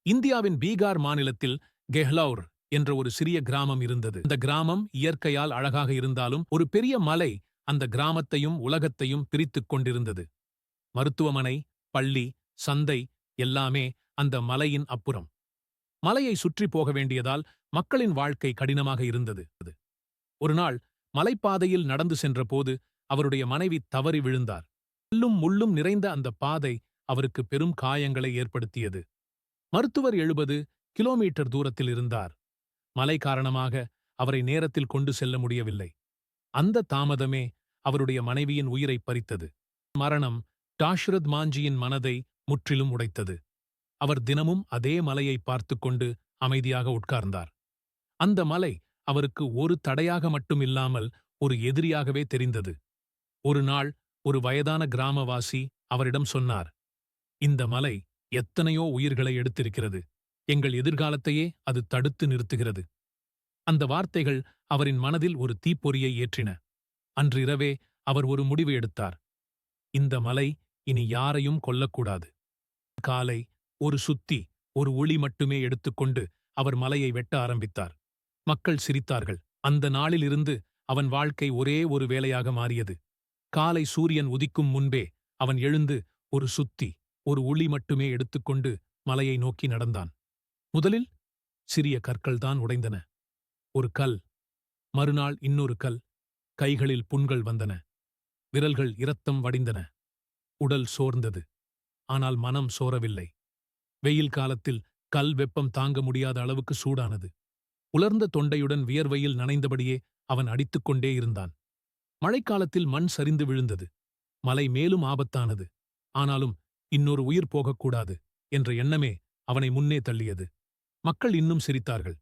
இந்தியாவின் பீகார் மாநிலத்தில் கெஹ்லௌர் என்ற ஒரு சிறிய கிராமம் இருந்தது. இந்த கிராமம் இயற்கையால் அழகாக இருந்தாலும் ஒரு பெரிய மலை அந்த கிராமத்தையும் உலகத்தையும் பிரித்துக் கொண்டிருந்தது. மருத்துவமனை, பள்ளி, சந்தை எல்லாமே அந்த மலையின் அப்புறம். மலையை சுற்றி போக வேண்டியதால் மக்களின் வாழ்க்கை கடினமாக இருந்தது. ஒருநாள் மலைப்பாதையில் நடந்து சென்றபோது அவருடைய மனைவி தவறி விழுந்தார். முள்ளும் முள்ளும் நிறைந்த அந்த பாதை அவருக்கு பெரும் காயங்களை ஏற்படுத்தியது. மருத்துவர் 70 கிலோமீட்டர் தூரத்தில் இருந்தார். மழை காரணமாக அவரை நேரத்தில் கொண்டு செல்ல முடியவில்லை. அந்த தாமதமே அவருடைய மனைவியின் உயிரை பறித்தது. மரணம் டாஷ்ரத் மாஞ்சியின் மனதை முற்றிலும் உடைத்தது. அவர் தினமும் அதே மலையை பார்த்துக் கொண்டு அமைதியாக உட்கார்ந்தார். அந்த மலை அவருக்கு ஒரு தடையாக மட்டுமில்லாமல் ஒரு எதிரியாகவே தெரிந்தது. ஒரு நாள் ஒரு வயதான கிராமவாசி அவரிடம் சொன்னார், இந்த மலை எத்தனையோ உயிர்களை எடுத்திருக்கிறது. எங்கள் எதிர்காலத்தையே அது தடுத்து நிறுத்துகிறது. அந்த வார்த்தைகள் அவரின் மனதில் ஒரு தீப்பொறியை ஏற்றின. அன்றிரவே அவர் ஒரு முடிவு எடுத்தார். இந்த மலை இனி யாரையும் கொல்லக்கூடாது. காலை ஒரு சுத்தி, ஒரு உளி மட்டுமே எடுத்துக்கொண்டு அவர் மலையை வெட்ட ஆரம்பித்தார். மக்கள் சிரித்தார்கள். அந்த நாளிலிருந்து அவன் வாழ்க்கை ஒரே ஒரு வேலையாக மாறியது. காலை சூரியன் உதிக்கும் முன்பே அவன் எழுந்து ஒரு சுத்தி, ஒரு உளி மட்டுமே எடுத்துக்கொண்டு மலையை நோக்கி நடந்தான். முதலில் சிறிய கற்கள்தான் உடைந்தன. ஒரு கல், மறுநாள் இன்னொரு கல். கைகளில் புண்கள் வந்தன. விரல்கள் இரத்தம் வடிந்தன. உடல் சோர்ந்தது. ஆனால் மனம் சோரவில்லை. வெயில் காலத்தில் கல் வெப்பம் தாங்க முடியாத அளவுக்கு சூடானது. உலர்ந்த தொண்டையுடன் வியர்வையில் நனைந்தபடியே அவன் அடித்துக்கொண்டே இருந்தான். மழைக்காலத்தில் மண் சரிந்து விழுந்தது. மலை மேலும் ஆபத்தானது. ஆனாலும் இன்னொரு உயிர் போகக்கூடாது என்ற எண்ணமே அவனை முன்னே தள்ளியது. மக்கள் இன்னும் சிரித்தார்கள்.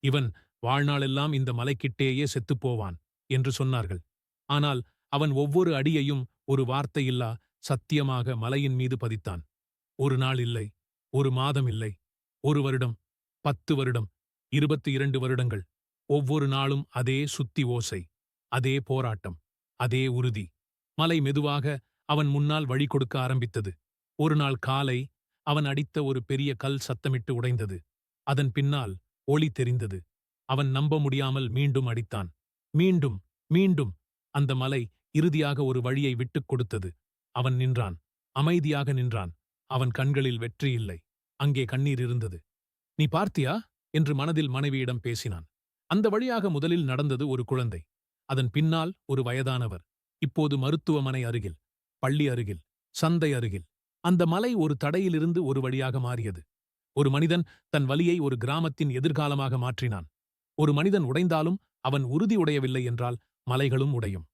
இவன் வாழ்நாளெல்லாம் இந்த மலைக்கிட்டேயே செத்துப்போவான் என்று சொன்னார்கள். ஆனால் அவன் ஒவ்வொரு அடியையும் ஒரு வார்த்தையில்லா சத்தியமாக மலையின் மீது பதித்தான். ஒரு நாள் இல்லை, ஒரு மாதம் இல்லை, ஒரு வருடம், 10 வருடம், 22 வருடங்கள். ஒவ்வொரு நாளும் அதே சுத்தி ஓசை, அதே போராட்டம், அதே உறுதி. மலை மெதுவாக அவன் முன்னால் வழி கொடுக்க ஆரம்பித்தது. ஒரு நாள் காலை அவன் அடித்த ஒரு பெரிய கல் சத்தமிட்டு உடைந்தது. அதன் பின்னால் ஒளி தெரிந்தது. அவன் நம்ப முடியாமல் மீண்டும் அடித்தான். மீண்டும் மீண்டும். அந்த மலை இறுதியாக ஒரு வழியை விட்டுக் கொடுத்தது. அவன் நின்றான். அமைதியாக நின்றான். அவன் கண்களில் வெற்றி இல்லை. அங்கே கண்ணீர் இருந்தது. நீ பார்த்தியா என்று மனதில் மனைவியிடம் பேசினான். அந்த வழியாக முதலில் நடந்தது ஒரு குழந்தை. அதன் பின்னால் ஒரு வயதானவர். இப்போது மருத்துவமனை அருகில், பள்ளி அருகில், சந்தை அருகில். அந்த மலை ஒரு தடையிலிருந்து ஒரு வழியாக மாறியது. ஒரு மனிதன் தன் வலியை ஒரு கிராமத்தின் எதிர்காலமாக மாற்றினான். ஒரு மனிதன் உடைந்தாலும் அவன் உறுதி உடையவில்லை என்றால் மலைகளும் உடையும்.